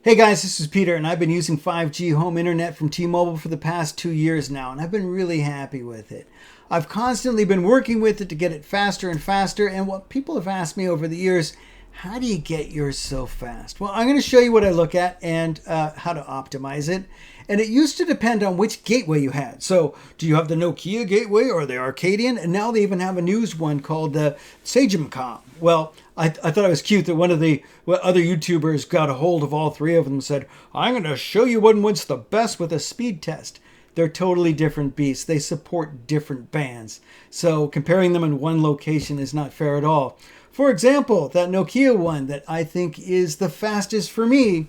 Hey guys, this is Peter, and I've been using 5G home internet from T-Mobile for the past 2 years now, and I've been really happy with it. I've constantly been working with it to get it faster and faster, and what people have asked me over the years, how do you get yours so fast? Well, I'm going to show you what I look at and how to optimize it. And it used to depend on which gateway you had. So, do you have the Nokia gateway or the Arcadian? And now they even have a news one called the Sagemcom. Well, I thought it was cute that one of the other YouTubers got a hold of all three of them and said, I'm going to show you what's the best with a speed test. They're totally different beasts. They support different bands. So comparing them in one location is not fair at all. For example, that Nokia one that I think is the fastest for me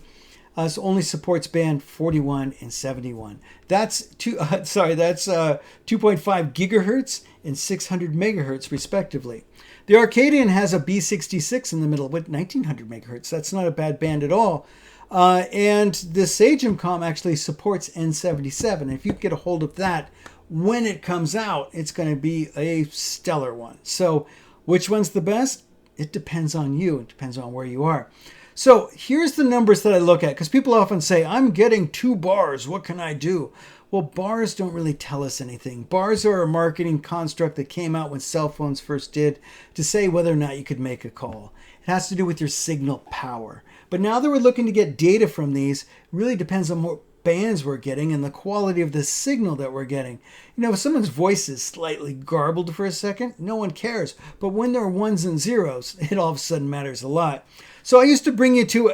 only supports band 41 and 71. That's 2.5 gigahertz and 600 megahertz respectively. The Arcadian has a B66 in the middle with 1900 megahertz. That's not a bad band at all. And the Sagemcom actually supports N77. If you get a hold of that when it comes out, it's going to be a stellar one. So which one's the best? It depends on you. It depends on where you are. So here's the numbers that I look at, because people often say, I'm getting 2 bars. What can I do? Well, bars don't really tell us anything. Bars are a marketing construct that came out when cell phones first did to say whether or not you could make a call. It has to do with your signal power. But now that we're looking to get data from these, it really depends on what bands we're getting and the quality of the signal that we're getting. You know, if someone's voice is slightly garbled for a second, no one cares. But when there are ones and zeros, it all of a sudden matters a lot. So I used to bring you to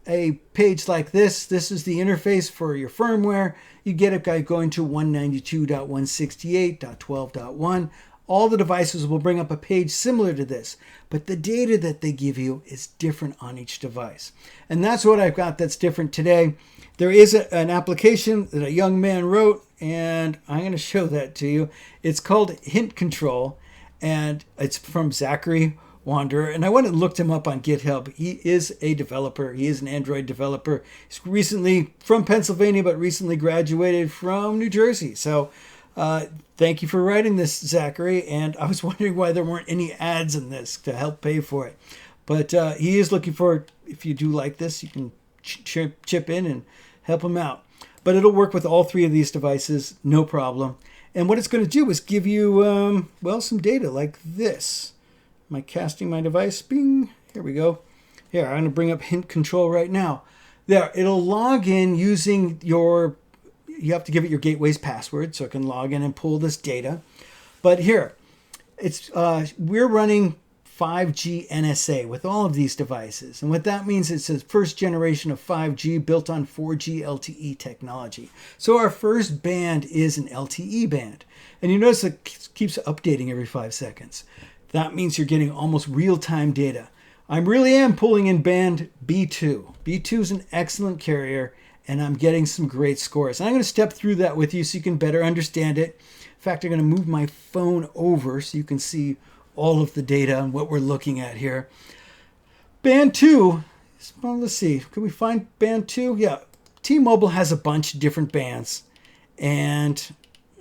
a page like this. This is the interface for your firmware. You get it by going to 192.168.12.1. All the devices will bring up a page similar to this, but the data that they give you is different on each device. And that's what I've got that's different today. There is an application that a young man wrote, and I'm going to show that to you. It's called Hint Control, and it's from Zachary Wanderer. And I went and looked him up on GitHub. He is a developer. He is an Android developer. He's recently from Pennsylvania, but recently graduated from New Jersey. So thank you for writing this, Zachary. And I was wondering why there weren't any ads in this to help pay for it. But he is looking for, if you do like this, you can chip in and help him out. But it'll work with all 3 of these devices, no problem. And what it's going to do is give you, some data like this. Am I casting my device? Bing. Here we go. Here, I'm going to bring up Hint Control right now. There, it'll log in using you have to give it your gateway's password so it can log in and pull this data. But here, we're running 5G NSA with all of these devices. And what that means is it's the first generation of 5G built on 4G LTE technology. So our first band is an LTE band. And you notice it keeps updating every 5 seconds. That means you're getting almost real-time data. I really am pulling in band B2. B2 is an excellent carrier, and I'm getting some great scores. And I'm going to step through that with you so you can better understand it. In fact, I'm going to move my phone over so you can see all of the data and what we're looking at here. Band 2, well, let's see. Can we find band 2? Yeah, T-Mobile has a bunch of different bands. And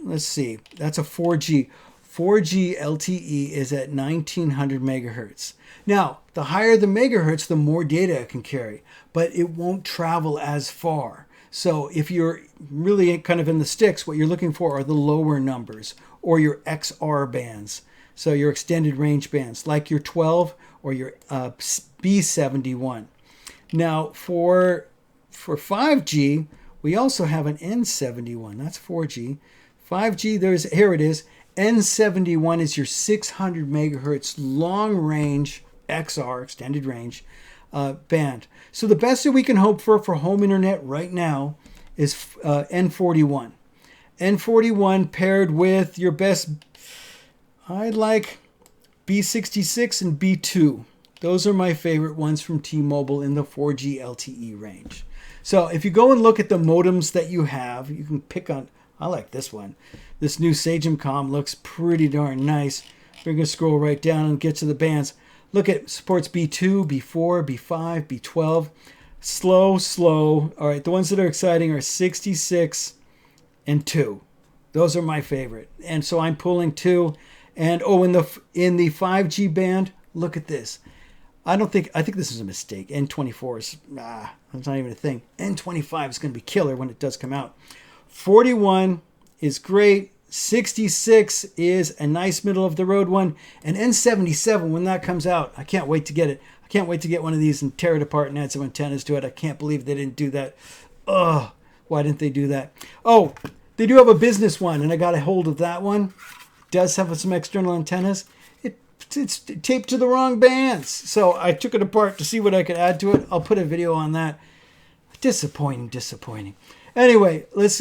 let's see, that's a 4G. 4G LTE is at 1900 megahertz. Now, the higher the megahertz, the more data it can carry, but it won't travel as far. So if you're really kind of in the sticks, what you're looking for are the lower numbers or your XR bands. So your extended range bands, like your 12 or your B71. Now, for 5G, we also have an N71. That's 4G. 5G, here it is. N71 is your 600 megahertz long range XR, extended range, band. So the best that we can hope for home internet right now is N41. N41 paired with your best, I like B66 and B2. Those are my favorite ones from T-Mobile in the 4G LTE range. So if you go and look at the modems that you have, you can pick on, I like this one. This new Sagemcom looks pretty darn nice. We're going to scroll right down and get to the bands. Look at supports B2, B4, B5, B12. Slow. All right, the ones that are exciting are 66 and 2. Those are my favorite. And so I'm pulling 2. And in the 5G band, look at this. I think this is a mistake. N24 is, That's not even a thing. N25 is going to be killer when it does come out. 41 is great. 66 is a nice middle of the road one. And N77, when that comes out, I can't wait to get it. I can't wait to get one of these and tear it apart and add some antennas to it. I can't believe they didn't do that. Ugh, why didn't they do that? Oh, they do have a business one, and I got a hold of that one. It does have some external antennas. It's taped to the wrong bands. So I took it apart to see what I could add to it. I'll put a video on that. Disappointing. Anyway, let's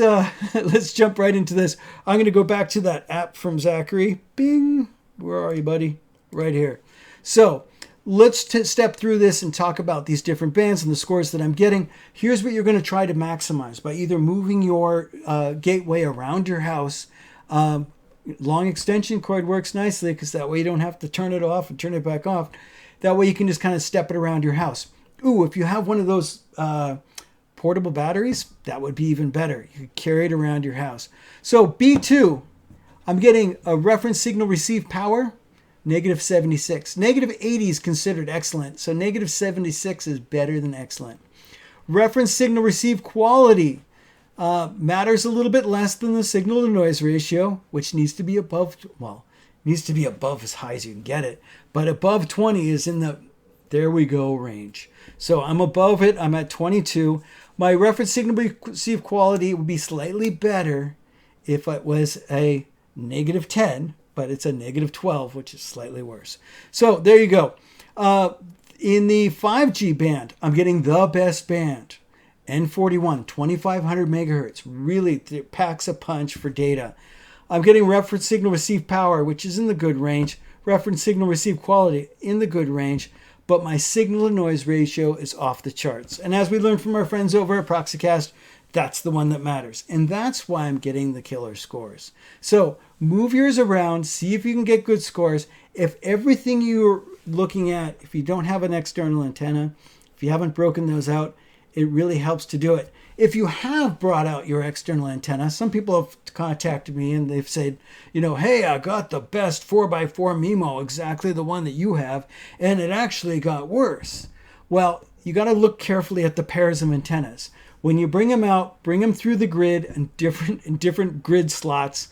jump right into this. I'm going to go back to that app from Zachary. Bing. Where are you, buddy? Right here. So let's step through this and talk about these different bands and the scores that I'm getting. Here's what you're going to try to maximize by either moving your gateway around your house. Long extension cord works nicely because that way you don't have to turn it off and turn it back off. That way you can just kind of step it around your house. Ooh, if you have one of those portable batteries, that would be even better. You could carry it around your house. So B2, I'm getting a reference signal receive power, -76. -80 is considered excellent, so -76 is better than excellent. Reference signal receive quality matters a little bit less than the signal to noise ratio, which needs to be above as high as you can get it, but above 20 is in the there we go range. So I'm above it. I'm at 22. My reference signal receive quality would be slightly better if it was a -10, but it's a -12, which is slightly worse. So there you go. In the 5G band, I'm getting the best band. N41, 2500 megahertz, really packs a punch for data. I'm getting reference signal receive power, which is in the good range. Reference signal receive quality in the good range, but my signal to noise ratio is off the charts. And as we learned from our friends over at Proxicast, that's the one that matters. And that's why I'm getting the killer scores. So move yours around, see if you can get good scores. If everything you're looking at, if you don't have an external antenna, if you haven't broken those out, it really helps to do it. If you have brought out your external antenna, some people have contacted me and they've said, hey, I got the best 4x4 MIMO, exactly the one that you have, and it actually got worse. Well, you got to look carefully at the pairs of antennas. When you bring them out, bring them through the grid in different grid slots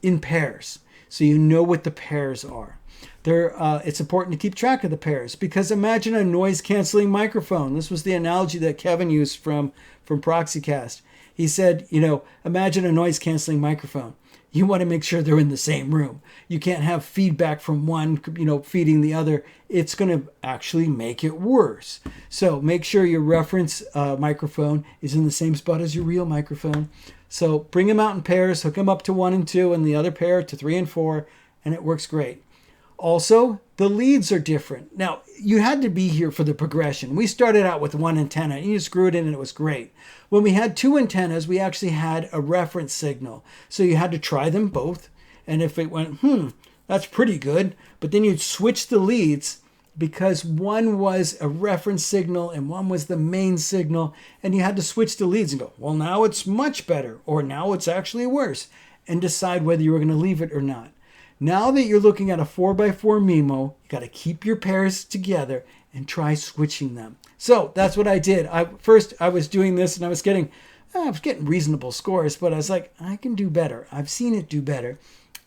in pairs, so you know what the pairs are. It's important to keep track of the pairs because imagine a noise-canceling microphone. This was the analogy that Kevin used from Proxicast. He said, imagine a noise-canceling microphone. You want to make sure they're in the same room. You can't have feedback from one, feeding the other. It's going to actually make it worse. So make sure your reference microphone is in the same spot as your real microphone. So bring them out in pairs, hook them up to 1 and 2 and the other pair to 3 and 4, and it works great. Also, the leads are different. Now, you had to be here for the progression. We started out with one antenna, and you screw it in, and it was great. When we had 2 antennas, we actually had a reference signal. So you had to try them both, and if it went, that's pretty good, but then you'd switch the leads because one was a reference signal and one was the main signal, and you had to switch the leads and go, well, now it's much better, or now it's actually worse, and decide whether you were going to leave it or not. Now that you're looking at a 4x4 MIMO, you got to keep your pairs together and try switching them. So that's what I did. First I was doing this and I was getting reasonable scores, but I was like, I can do better. I've seen it do better.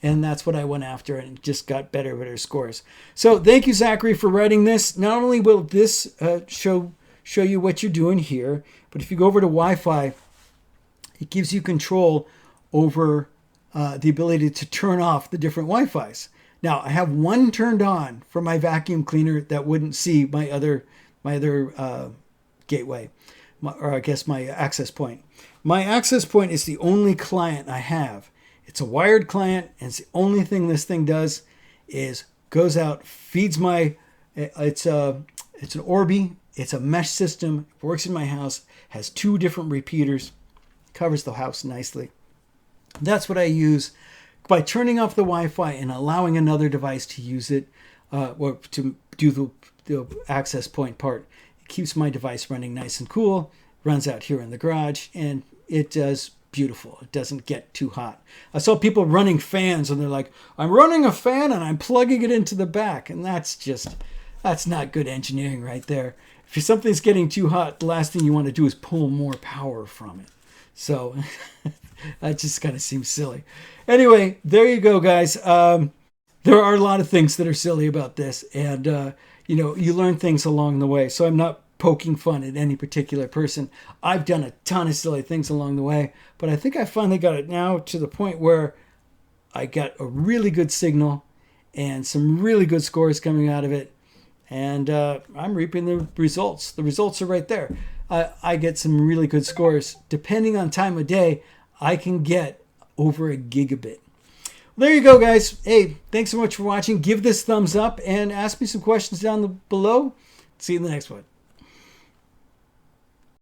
And that's what I went after and just got better scores. So thank you, Zachary, for writing this. Not only will this show you what you're doing here, but if you go over to Wi-Fi, it gives you control over the ability to turn off the different Wi-Fis. Now, I have one turned on for my vacuum cleaner that wouldn't see my other gateway, or I guess my access point. My access point is the only client I have. It's a wired client, and it's the only thing this thing does is goes out, feeds my. It's an Orbi. It's a mesh system. It works in my house. Has 2 different repeaters. Covers the house nicely. That's what I use by turning off the Wi-Fi and allowing another device to use it or to do the access point part. It keeps my device running nice and cool, runs out here in the garage, and it does beautiful. It doesn't get too hot. I saw people running fans and they're like, I'm running a fan and I'm plugging it into the back. And that's not good engineering right there. if something's getting too hot, the last thing you want to do is pull more power from it. So that just kind of seems silly. Anyway, there you go, guys. There are a lot of things that are silly about this, and you learn things along the way. So I'm not poking fun at any particular person. I've done a ton of silly things along the way, but I think I finally got it now to the point where I got a really good signal and some really good scores coming out of it, and I'm reaping the results. The results are right there. I get some really good scores. Depending on time of day, I can get over a gigabit. There you go, guys. Hey, thanks so much for watching. Give this thumbs up and ask me some questions down below. See you in the next one.